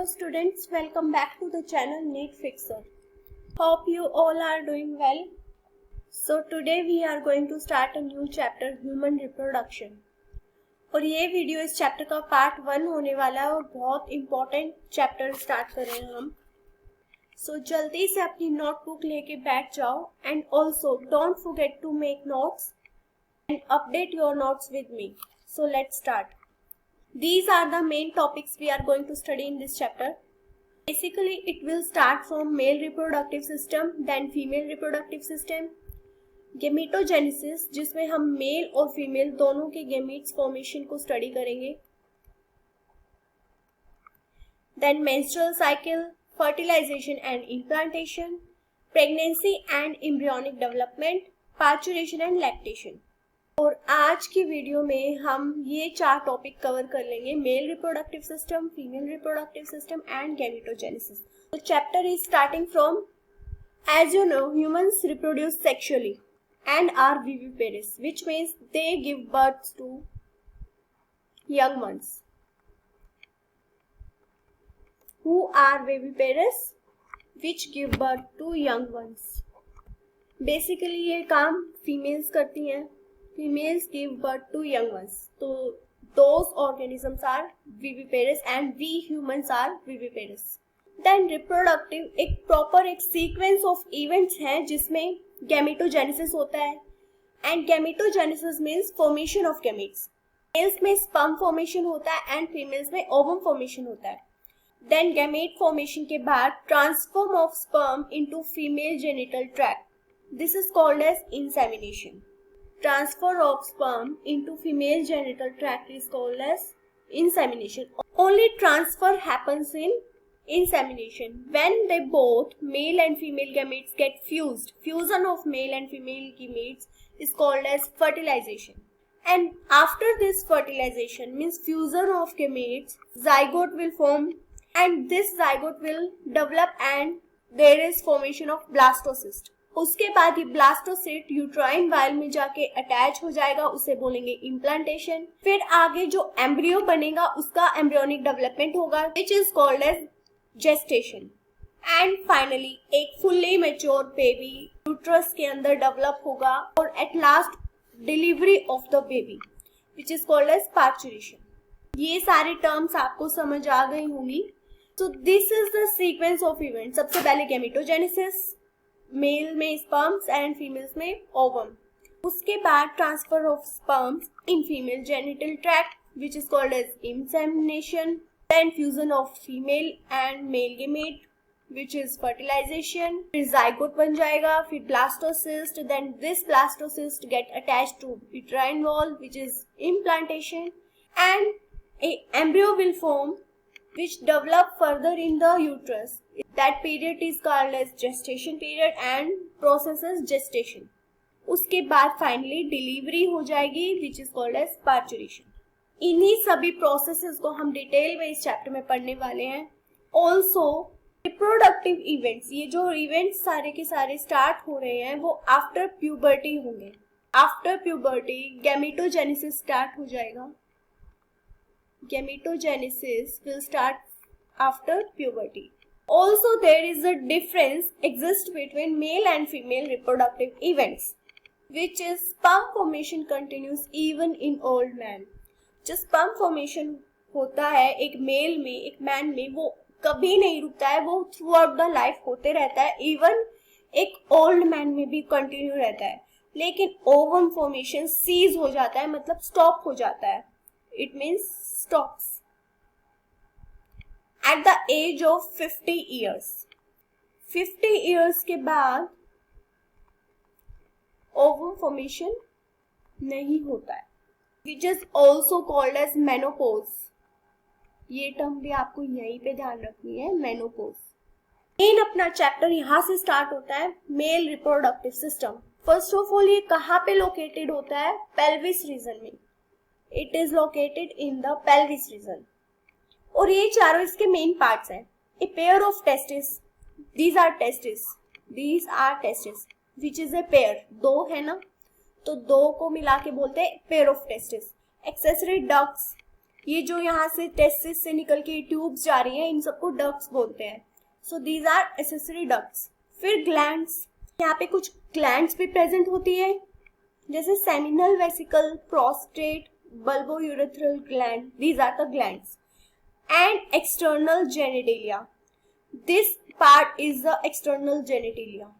students, welcome back to the channel NEET Fixer. Hope you all are doing well. So today we are going to start a new chapter, Human Reproduction. और ये video इस chapter का part 1 होने वाला है और बहुत important chapter start कर रहे हैं हम. सो जल्दी से अपनी नोटबुक लेके बैठ जाओ and also don't forget to make notes and update your notes with me. So let's start. These are the main topics we are going to study in this chapter. Basically, it will start from male reproductive system, then female reproductive system, gametogenesis, जिसमें हम mail और female दोनों के gametes formation को study करेंगे. Then menstrual cycle, fertilization and implantation, pregnancy and embryonic development, parturition and lactation. और आज की वीडियो में हम ये 4 टॉपिक कवर कर लेंगे: male reproductive system, female reproductive system and gametogenesis. The chapter is starting from, as you know, humans reproduce sexually and are viviparous, which means they give birth to young ones. Who are viviparous? Which give birth to young ones. Basically ये काम females करती हैं. Females give birth to young ones. So those organisms are viviparous and we humans are viviparous. Then reproductive एक proper एक sequence of events है जिसमें gametogenesis होता है. And gametogenesis means formation of gametes. Males में sperm formation होता है and females में ovum formation होता है. Then gamete formation के बाद transform of sperm into female genital tract. This is called as insemination. Transfer of sperm into female genital tract is called as insemination. Only transfer happens in insemination when they both male and female gametes get fused. Fusion of male and female gametes is called as fertilization. And after this fertilization means fusion of gametes, zygote will form and this zygote will develop and there is formation of blastocyst. उसके बाद ये blastocyst uterine vial में जाके attach हो जाएगा, उसे बोलेंगे implantation. फिर आगे जो एम्ब्रियो बनेगा उसका एम्ब्रियोनिक डेवलपमेंट होगा, which is called as gestation. And finally एक फुल्ली मैच्योर बेबी यूट्रस के अंदर डेवलप होगा और at last delivery of the baby, which is called as parturition. ये सारे टर्म्स आपको समझ आ गई होंगी. So this is the sequence of event. सबसे पहले गैमेटोजेनेसिस, मेल में स्पर्म्स एंड फीमेल्स में ओवम. उसके बाद transfer of sperms in female genital tract which is called as insemination. Then fusion of female and male gamete which is fertilization. फिर zygote बन जाएगा, फिर blastocyst. Then this blastocyst get attached to uterine wall which is implantation and a embryo will form which develop further in the uterus. That period is called as gestation period and process as gestation. उसके बाद finally delivery हो जाएगी which is called as parturition. इन्हीं सभी processes को हम detail में इस चैप्टर में पढ़ने वाले हैं. ऑल्सो रिप्रोडक्टिव इवेंट्स, ये जो इवेंट्स सारे के सारे स्टार्ट हो रहे हैं वो आफ्टर प्यूबर्टी होंगे. आफ्टर प्यूबर्टी गैमेटोजेनेसिस स्टार्ट हो जाएगा. Gametogenesis will start after puberty. Also, there is a difference exists between male and female reproductive events, which is sperm formation continues even in old man. जो sperm formation होता है एक mail में, एक man में, वो कभी नहीं रुकता है, वो थ्रू आउट द लाइफ होते रहता है. इवन एक ओल्ड मैन में भी कंटिन्यू रहता है. लेकिन ओवम फॉर्मेशन सीज हो जाता है, मतलब स्टॉप हो जाता है. It means stops at the age of 50 years. 50 years के बाद ovum formation नहीं होता है, which is also called as menopause. ये टर्म भी आपको यहीं पे ध्यान रखनी है, menopause. मेन अपना चैप्टर यहाँ से स्टार्ट होता है, mail reproductive system. First of all ये कहाँ पे लोकेटेड होता है? पेल्विस रीजन में. It is located in the pelvis region. और ये चारों इसके मेन पार्ट्स हैं. A pair of testes. These are testes. These are testes. Which is a pair. दो है ना, तो दो को मिला के बोलते हैं pair of testes. Accessory ducts. ये जो यहाँ से टेस्टिस से निकल के ट्यूब्स जा रही हैं, इन सबको डक्ट्स बोलते हैं. So these are accessory ducts. फिर ग्लैंड्स, यहाँ पे कुछ ग्लैंड्स भी प्रेजेंट होती है, जैसे seminal vesicle, prostate, bulbourethral gland. These are the glands. And external genitalia. This part is the external genitalia.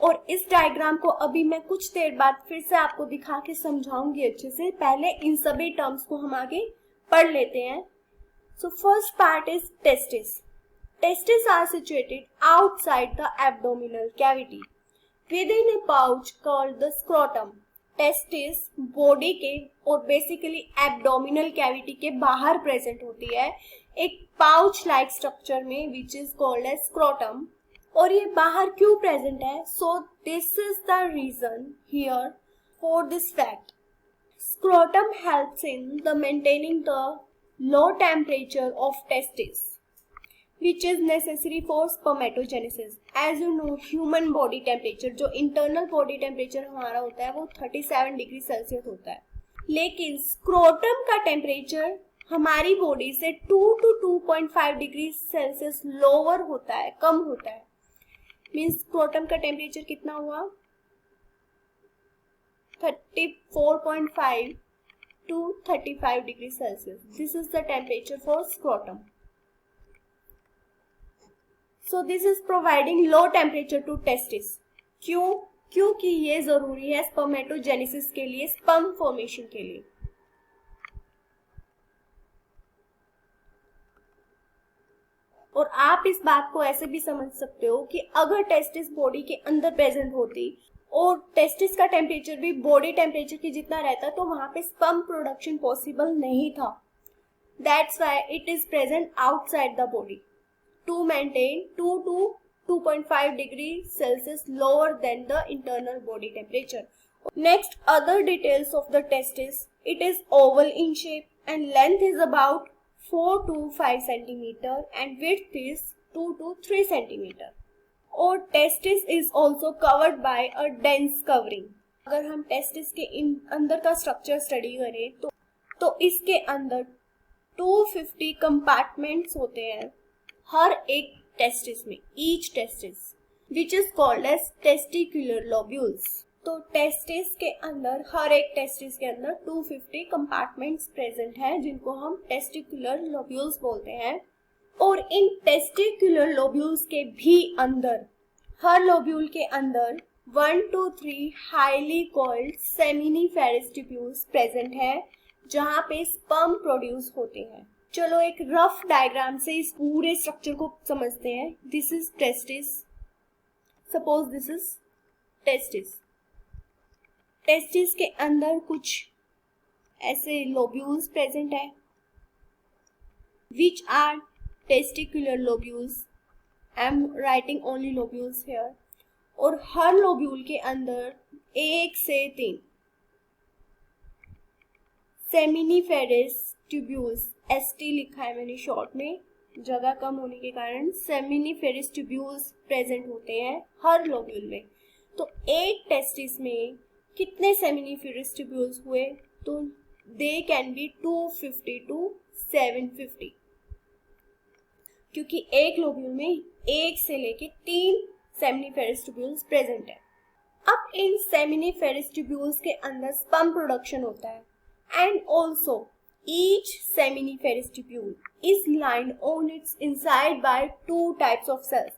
और इस डायग्राम को अभी मैं कुछ देर बाद फिर से आपको दिखा के समझाऊंगी अच्छे से. पहले इन सभी टर्म्स को हम आगे पढ़ लेते हैं. So first part is testis. Testis are situated outside the abdominal cavity within a pouch called the scrotum. Testis body के और बेसिकली एब्डोमिनल कैविटी के बाहर प्रेजेंट होती है एक पाउच लाइक स्ट्रक्चर में, which is called as scrotum. और ये बाहर क्यों प्रेजेंट है? So this is the reason here for this fact. Scrotum helps in the maintaining the low temperature of testis which is necessary for spermatogenesis. As you know, human body temperature, जो internal body temperature हमारा होता है वो 37 degree Celsius होता है, लेकिन scrotum का temperature हमारी बॉडी से 2 to 2.5 डिग्री सेल्सियस लोअर होता है, कम होता है. मीन्स स्क्रोटम का टेम्परेचर कितना हुआ? 34.5 to 35 degree Celsius. This is the temperature for scrotum. So this is providing low temperature to testis. क्यों? क्योंकि ये जरूरी है स्पर्मेटोजेनेसिस के लिए, स्पर्म फॉर्मेशन के लिए. और आप इस बात को ऐसे भी समझ सकते हो कि अगर टेस्टिस बॉडी के अंदर प्रेजेंट होती और टेस्टिस का टेम्परेचर भी बॉडी टेम्परेचर की जितना रहता तो वहां पे स्पर्म प्रोडक्शन पॉसिबल नहीं था. That's why it is present outside the body to maintain 2 to 2.5 degree Celsius lower than the internal body temperature. Next, other details of the testis. It is oval in shape and length is about 4 to 5 centimeter and width is 2 to 3 centimeter. और testis is also covered by a dense covering. अगर हम testis के अंदर का structure study करें तो इसके अंदर 250 compartments होते हैं हर एक टेस्टिस में, each testis, which is called as testicular lobules. तो टेस्टिस के अंदर, हर एक टेस्टिस के अंदर 250 कंपार्टमेंट्स प्रेजेंट हैं जिनको हम टेस्टिकुलर लोब्यूल्स बोलते हैं. और इन टेस्टिकुलर लोब्यूल्स के भी अंदर, हर लोब्यूल के अंदर 1 to 3 highly coiled seminiferous tubules present है जहां पे स्पर्म प्रोड्यूस होते हैं. चलो एक रफ डायग्राम से इस पूरे स्ट्रक्चर को समझते हैं. This is testis. Suppose this is testis. Testis के अंदर कुछ ऐसे लोब्यूल्स प्रेजेंट है which are testicular lobules. I am writing only lobules here. और हर लोब्यूल के अंदर 1 से 3 सेमिनिफेरस ट्यूब्यूल्स, ST लिखा है मैंने शॉर्ट में, जगह कम होने के कारण सेमिनिफेरस ट्यूब्यूल्स प्रेजेंट होते हैं हर लोब्यूल में. तो एक टेस्टिस में कितने सेमिनिफेरस ट्यूब्यूल्स हुए? तो दे कैन बी 250 to 750, क्योंकि एक लोब्यूल में 1 से लेके 3 सेमिनिफेरस ट्यूब्यूल्स प्रेजेंट है. अब इन सेमिनिफेरस ट्यूब्यूल्स के अंदर स्पर्म प्रोडक्शन होता है and also each seminiferous tubule is lined on its inside by 2 types of cells.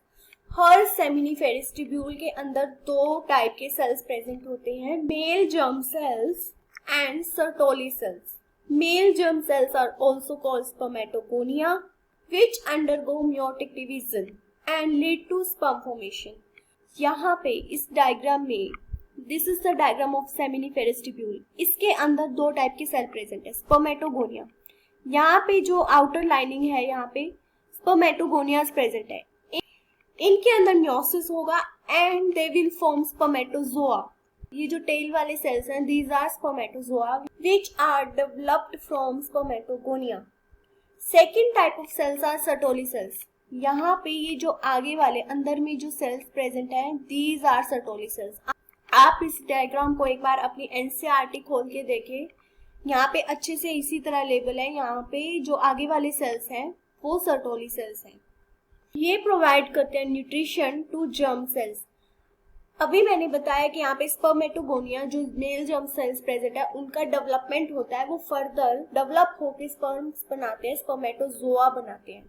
Her seminiferous tubule के अंदर 2 टाइप के सेल्स प्रेजेंट होते हैं, male germ cells and Sertoli cells. Male germ cells are also called spermatogonia, which undergo meiotic division and lead to sperm formation. यहाँ पे इस diagram में, this is the diagram of seminiferous tubule. इसके अंदर 2 type के cell present है, spermatogonia. यहाँ पे जो आउटर लाइनिंग है, यहाँ पे स्पर्मेटोगोनियास प्रेजेंट है. इनके अंदर म्योसिस होगा and they will form spermatozoa. ये जो टेल वाले सेल्स हैं, these are spermatozoa which are developed from spermatogonia. Second type of cells are Sertoli cells. यहाँ पे ये जो आगे वाले अंदर में जो सेल्स प्रेजेंट है, दीज आर सर्टोली सेल्स. आप इस डायग्राम को एक बार अपनी एनसीईआरटी खोल के देखें. यहाँ पे अच्छे से इसी तरह लेबल है, यहाँ पे जो आगे वाले सेल्स हैं वो सर्टोली सेल्स हैं। ये प्रोवाइड करते हैं न्यूट्रिशन टू जर्म सेल्स। अभी मैंने बताया कि यहाँ पे स्पर्मेटोगोनिया जो मेल जर्म सेल्स प्रेजेंट है उनका डेवलपमेंट होता है, वो फर्दर डेवलप होकर स्पर्म्स बनाते हैं, स्पर्मेटोजोआ बनाते हैं।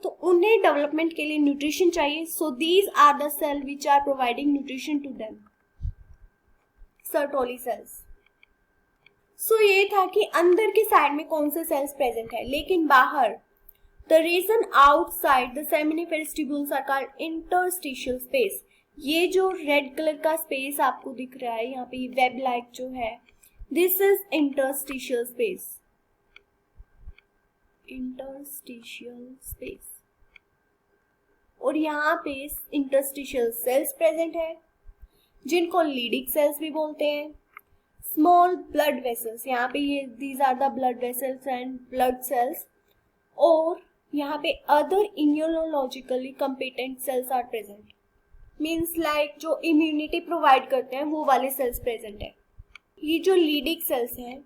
तो उन्हें डेवलपमेंट के लिए न्यूट्रिशन चाहिए, so these are the cell which are providing nutrition to them, Sertoli cells. So ये था कि अंदर के साइड में कौन से सेल्स प्रेजेंट है, लेकिन बाहर the reason outside the seminiferous tubules are called interstitial space. ये जो रेड कलर का स्पेस आपको दिख रहा है यहाँ पे, ये वेब लाइक जो है, this is interstitial space, interstitial space. और यहाँ पे इंटरस्टिशियल सेल्स प्रेजेंट है जिनको लीडिक सेल्स भी बोलते हैं। स्मॉल ब्लड वेसल्स, यहाँ पे ये these are the blood vessels and blood cells. और यहाँ पे other immunologically competent cells are present, means like जो इम्यूनिटी प्रोवाइड करते हैं वो वाले सेल्स प्रेजेंट है। ये जो लीडिक सेल्स हैं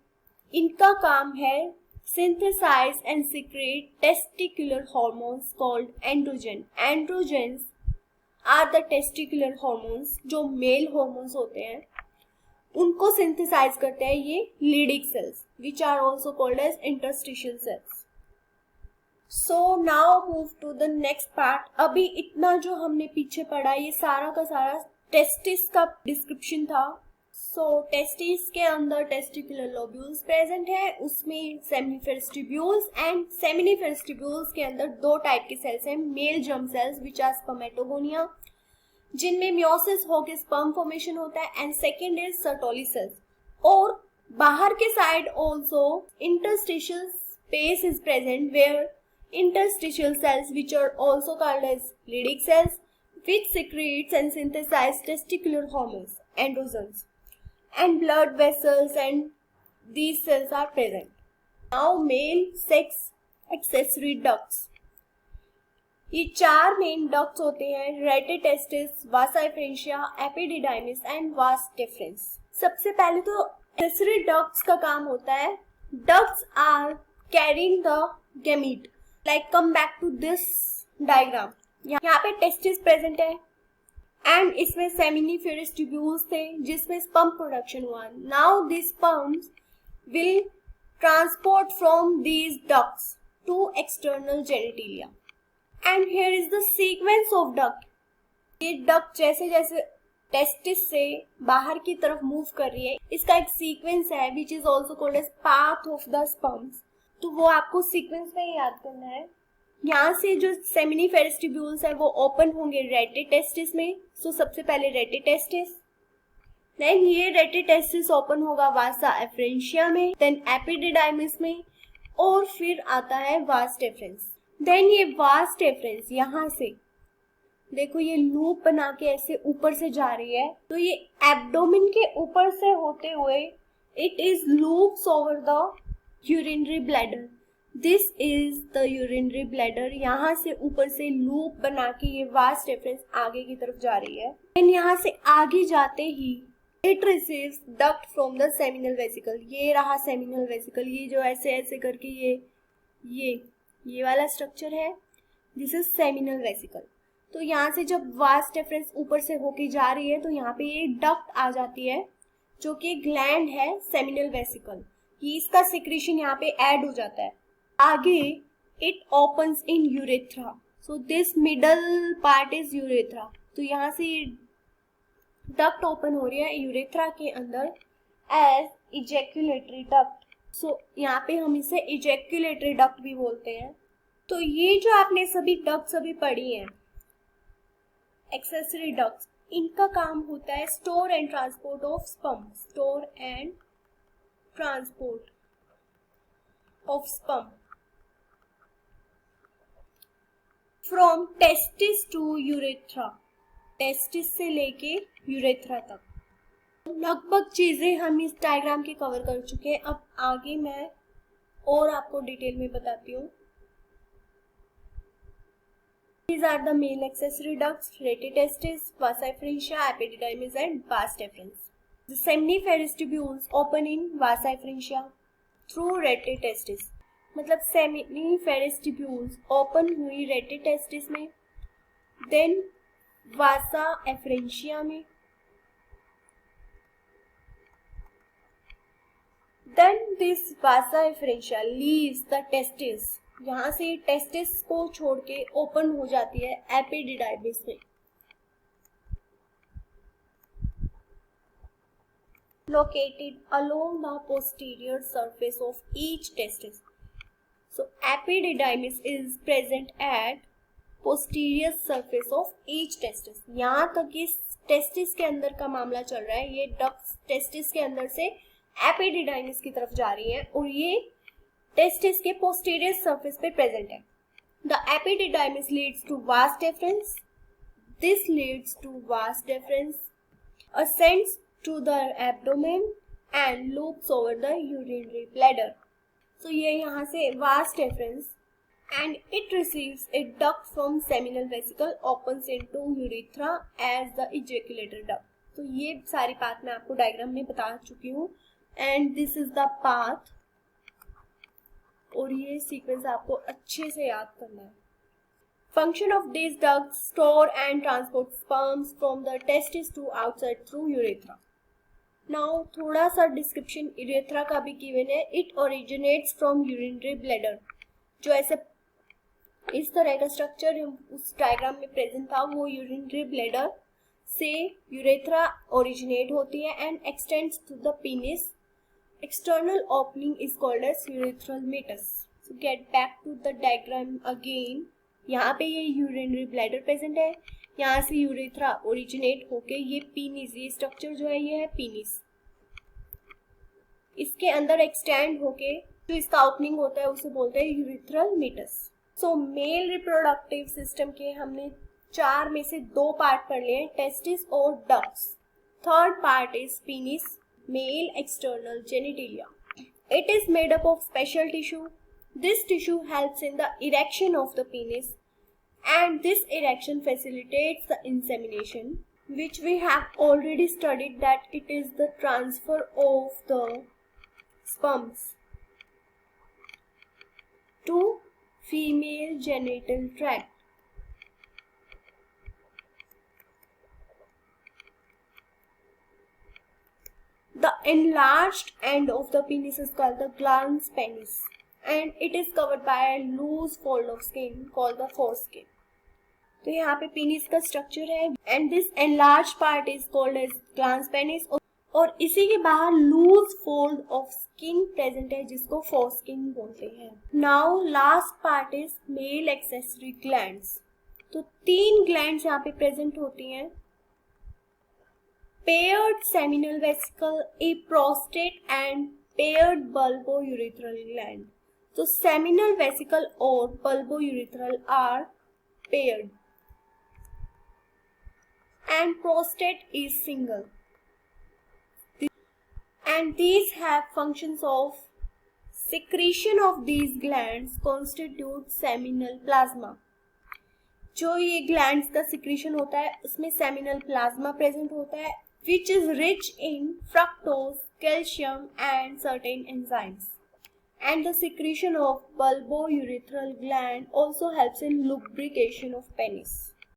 इनका काम है synthesize and secrete testicular hormones called androgen. Androgens are the testicular hormones, जो मेल हार्मोन्स होते हैं उनको सिंथेसाइज करते हैं ये Leydig cells which are also called as interstitial cells. So now move to the next part. अभी इतना जो हमने पीछे पढ़ा ये सारा का सारा टेस्टिस का डिस्क्रिप्शन था। सो टेस्टिस के अंदर टेस्टिकुलर लोब्यूल्स प्रेजेंट है, उसमें seminiferous tubules, and seminiferous tubules के अंदर दो टाइप के सेल्स हैं, male germ cells which are spermatogonia जिनमें मियोसिस होकर स्पर्म फॉर्मेशन होता है, and second is Sertoli cells. और बाहर के side also interstitial space is present where interstitial cells which are also called as Leydig cells which secretes and synthesize testicular hormones, androgens, and blood vessels, and these cells are present. Now male sex accessory ducts. ये चार main ducts होते हैं, rete testis, vasa efferentia, epididymis and vas deferens. सबसे पहले तो accessory ducts का काम होता है, ducts are carrying the gamete. Like come back to this diagram, यहाँ पे टेस्टिस प्रेजेंट है एंड इसमें सेमिनिफेरस ट्यूब्यूल्स थे जिसमें स्पर्म प्रोडक्शन हुआ। Now this sperms will transport from these ducts to external genitalia and here is the sequence of duct. ये duct जैसे जैसे टेस्टिस से बाहर की तरफ मूव कर रही है, इसका एक सीक्वेंस है which is also called as path of the sperms. तो वो आपको सीक्वेंस में याद करना है। यहाँ से जो सेमिनिफेरस ट्यूब्यूल्स है वो ओपन होंगे रेटिटेस्टिस में। सो सबसे पहले रेटिटेस्टिस, देन ये रेटिटेस्टिस ओपन होगा वासा एफ्रेंशिया में, देन एपिडिडाइमिस में, और फिर आता है वास डिफरेंस। देन ये वास डिफरेंस यहाँ से देखो ये लूप बना के ऐसे ऊपर से जा रही है, तो ये एब्डोमेन के ऊपर से होते हुए it is loops over the urinary bladder. This is the urinary bladder. यहाँ से ऊपर से लूप बना के ये वास डिफरेंस आगे की तरफ जा रही है, एंड यहाँ से आगे जाते ही it receives duct from the seminal vesicle. ये रहा सेमिनल वेसिकल, ये जो ऐसे ऐसे करके ये वाला स्ट्रक्चर है, दिस इज सेमिनल वेसिकल। तो यहाँ से जब वास डिफरेंस ऊपर से होके जा रही है तो यहाँ पे ये डक्ट आ जाती है जो कि ग्लैंड है सेमिनल वेसिकल। ये इसका सिक्रीशन यहाँ पे ऐड हो जाता है। आगे it opens in urethra, so this middle part is urethra. तो यहाँ से डक्ट ओपन हो रही है यूरेथ्रा के अंदर एज इजेक्यूलेटरी डक्ट। सो यहाँ पे हम इसे इजेक्यूलेटरी डक्ट भी बोलते हैं। तो ये जो आपने सभी डक्ट सभी पढ़ी हैं एक्सेसरी डक्ट्स, इनका काम होता है store and transport of sperm, store and transport of sperm from testis to urethra, testis से लेके यूरेथ्रा तक। लगभग चीजें हम इस डायग्राम के कवर कर चुके हैं। अब आगे मैं और आपको डिटेल में बताती हूँ। These are the male accessory ducts, retitestis, vasa efferentia, epididymis and vas deferens. The seminiferous tubules open in vasa efferentia. Through rete testis, मतलब सेमिनिफेरस ट्यूब्यूल्स ओपन हुई रेटिटेस्टिस में, देन वासा एफरेंशिया में, then this vasa efferentia leaves the testis, यहाँ से testis को छोड़ के open हो जाती है एपिडिडाइमिस में, located along the posterior surface of each testis. So epididymis is present at posterior surface of each testis. यहाँ तक इस टेस्टिस के अंदर का मामला चल रहा है, ये डक्ट टेस्टिस के अंदर से एपिडिडाइमिस की तरफ जा रही है और ये टेस्टिस के पोस्टीरियर सरफेस पे प्रेजेंट है. The epididymis leads to vas deferens. This leads to vas deferens, ascends to the abdomen and loops over the urinary bladder. So ये यहाँ से vas deferens and it receives a duct from seminal vesicle, opens into urethra as the ejaculator duct. तो ये सारी path मैं आपको diagram में बता चुकी हूँ and this is the path और ये सीक्वेंस आपको अच्छे से याद करना है. Function of these ducts: store and transport sperms from the testis to outside through urethra. Now थोड़ा सा डिस्क्रिप्शन यूरेथ्रा का भी गिवन है. It originates from urinary bladder. जो ऐसे इस तरह का स्ट्रक्चर उस डायग्राम में प्रेजेंट था वो यूरिनरी ब्लैडर से यूरेथ्रा ओरिजिनेट होती है and extends to the penis. External opening is called as urethral meatus. So get back to the diagram again. यहाँ पे ये यूरिनरी ब्लैडर प्रेजेंट है, यहाँ से यूरेथ्रा ओरिजिनेट होके ये पीनिस, ये स्ट्रक्चर जो है ये है पीनिस. इसके अंदर एक्सटेंड होके जो इसका ओपनिंग होता है उसे बोलते हैं यूरेथ्रल मेटस. सो मेल रिप्रोडक्टिव सिस्टम के हमने 4 में से 2 पार्ट पढ़ लिए, टेस्टिस और ducts. Third part is penis, male external genitalia. It is made up of special tissue. This tissue helps in the erection of the penis and this erection facilitates the insemination, which we have already studied that it is the transfer of the sperms to female genital tract. The enlarged end of the penis is called the glans penis. And it is covered by a loose fold of skin called the foreskin. तो यहाँ पे penis का structure है and this enlarged part is called as glans penis और इसी के बाहर loose fold of skin present है जिसको foreskin बोलते हैं. Now last part is male accessory glands. तो 3 glands यहाँ पे present होती हैं. Paired seminal vesicle, a prostate and paired bulbourethral gland. So seminal vesicle or bulbourethral are paired and prostate is single. And these have functions of secretion of these glands constitute seminal plasma. जो ये glands का secretion होता है उसमें seminal plasma present होता है which is rich in fructose, calcium and certain enzymes. And the secretion of bulbourethral gland also helps in lubrication of penis.